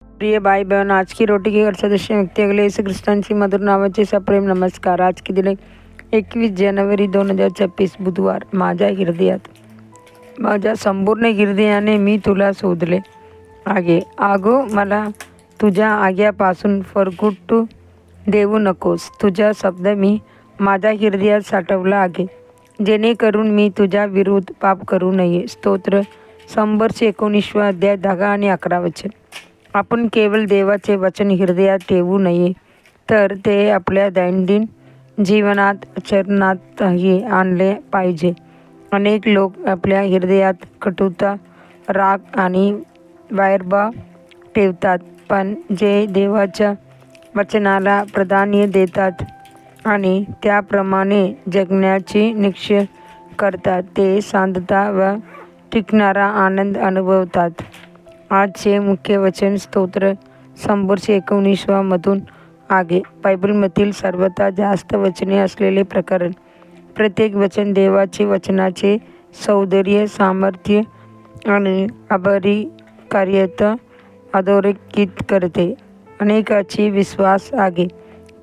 प्रिय भाई बहन, आज की रोटी की हर सदस्य व्यक्ती अगले यीशु ख्रिस्तांची मधुर नावाचे सप्रेम नमस्कार. आज की दिले 21 जानेवारी 2026 बुधवार. माझ्या संपूर्ण हृदयाने मी तुला शोधले आहे. अगो, मला तुझ्या आज्ञापासून फरकटू देऊ नकोस. तुझा शब्द मी माझ्या हृदयात साठवला आहे, जेणेकरून मी तुझ्या विरुद्ध पाप करू नये. स्तोत्र. संवर्ष 19 अध्याय 10 आणि 11 वचन. आपण केवळ देवाचे वचन हृदयात ठेवू नये, तर ते आपल्या दैनंदिन जीवनात आचरणातही आणले पाहिजे. अनेक लोक आपल्या हृदयात कटुता, राग आणि वैरभाव ठेवतात, पण जे देवाच्या वचनाला प्राधान्य देतात आणि त्याप्रमाणे जगण्याची निश्चय करतात, ते शांतता व टिकणारा आनंद अनुभवतात. आजचे मुख्य वचन स्तोत्र संवर्ष 19 मधून आहे. बायबलमधील सर्वात जास्त वचने असलेले प्रकरण. प्रत्येक वचन देवाचे वचनाचे सौंदर्य, सामर्थ्य आणि कार्यता अधोरेखित करते. अनेकांची विश्वास आहे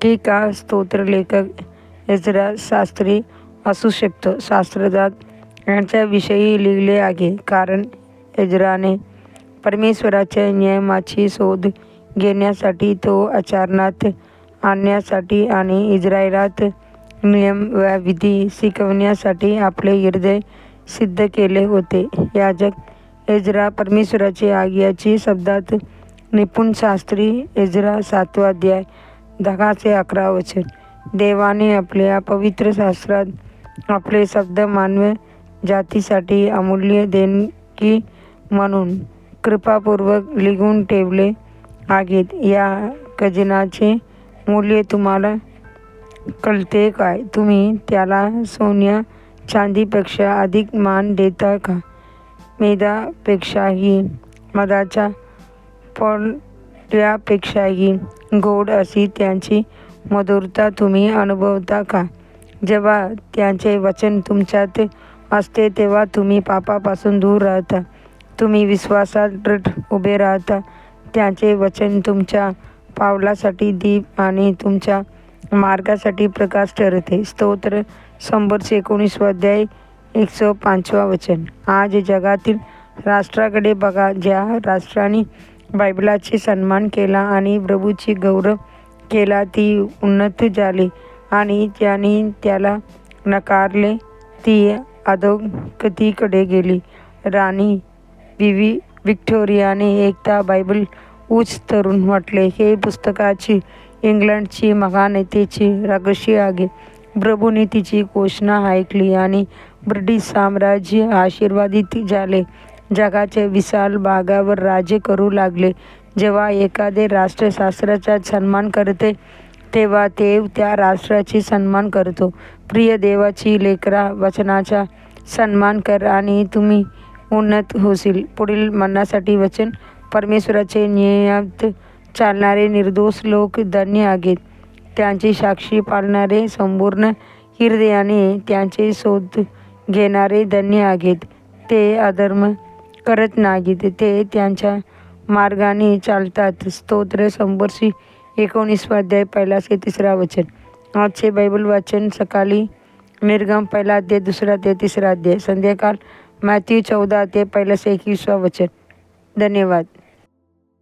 की स्तोत्र लेखक एज्रा शास्त्री असू शकतो. शास्त्रज्ञ यांच्याविषयी लिहिले आहे, कारण एज्राने परमेश्वराच्या नियमाची शोध घेण्यासाठी, तो आचरणात आणण्यासाठी आणि इस्रायलात नियम व विधी शिकवण्यासाठी आपले हृदय सिद्ध केले होते. याजक एज्रा परमेश्वराची आज्ञाची शब्दात निपुण शास्त्री. एज्रा 7 अध्याय 10 ते 11 वचन. देवाने आपल्या पवित्र शास्त्रात आपले शब्द मानव जातीसाठी अमूल्य देणगी म्हणून कृपापूर्वक लिहून ठेवले आहेत. या खजिन्याचे मूल्य तुम्हाला कळते काय? तुम्ही त्याला सोन्या चांदीपेक्षा अधिक मान देता का? मेदापेक्षाही, मधाच्या पोळ्यापेक्षाही गोड अशी त्यांची मधुरता तुम्ही अनुभवता का? जेव्हा त्यांचे वचन तुमच्यात असते, तेव्हा तुम्ही पापापासून दूर राहता. तुम्ही विश्वासात दृढ उभे राहता. त्यांचे वचन तुमच्या पावलासाठी दीप आणि तुमच्या मार्गासाठी प्रकाश ठरते. स्तोत्र संवर्ष 19 अध्याय 105 वचन. आज जगातील राष्ट्राकडे बघा. ज्या राष्ट्रांनी बायबलाचा सन्मान केला आणि प्रभूची गौरव केला, ती उन्नत झाली, आणि ज्यांनी त्याला नकारले, ती अधोगतीकडे गेली. राणी व्हिक्टोरियाने एकदा बायबल उच्च तरुण म्हटले, हे पुस्तकाची इंग्लंडची महानतेची रहस्य आहे. प्रभूने तिची घोषणा ऐकली आणि ब्रिटिश साम्राज्य आशीर्वादित झाले. जगाच्या विशाल भागावर राज्य करू लागले. जेव्हा एखादे राष्ट्र शास्त्राचा सन्मान करते, तेव्हा देव त्या राष्ट्राची सन्मान करतो. प्रिय देवाची लेकरा, वचनाचा सन्मान कर आणि तुम्ही उन्नत होशील. पुढील म्हणण्यासाठी वचन. परमेश्वराचे नियमात चालणारे निर्दोष लोक धन्य आहेत. त्यांची साक्षी पाळणारे संपूर्ण हृदयाने त्यांचे शोध घेणारे धन्य आहेत. ते अधर्म करत नाहीत, ते त्यांच्या मार्गाने चालतात. स्तोत्र संवर्ष 19 अध्याय 1 ते 3 वचन. आजचे बायबल वाचन. सकाळी निर्गम 1 अध्याय 2 ते 3 अध्याय. संध्याकाळ मॅथ्यू 14 ते 1 ते 21 वचन. धन्यवाद.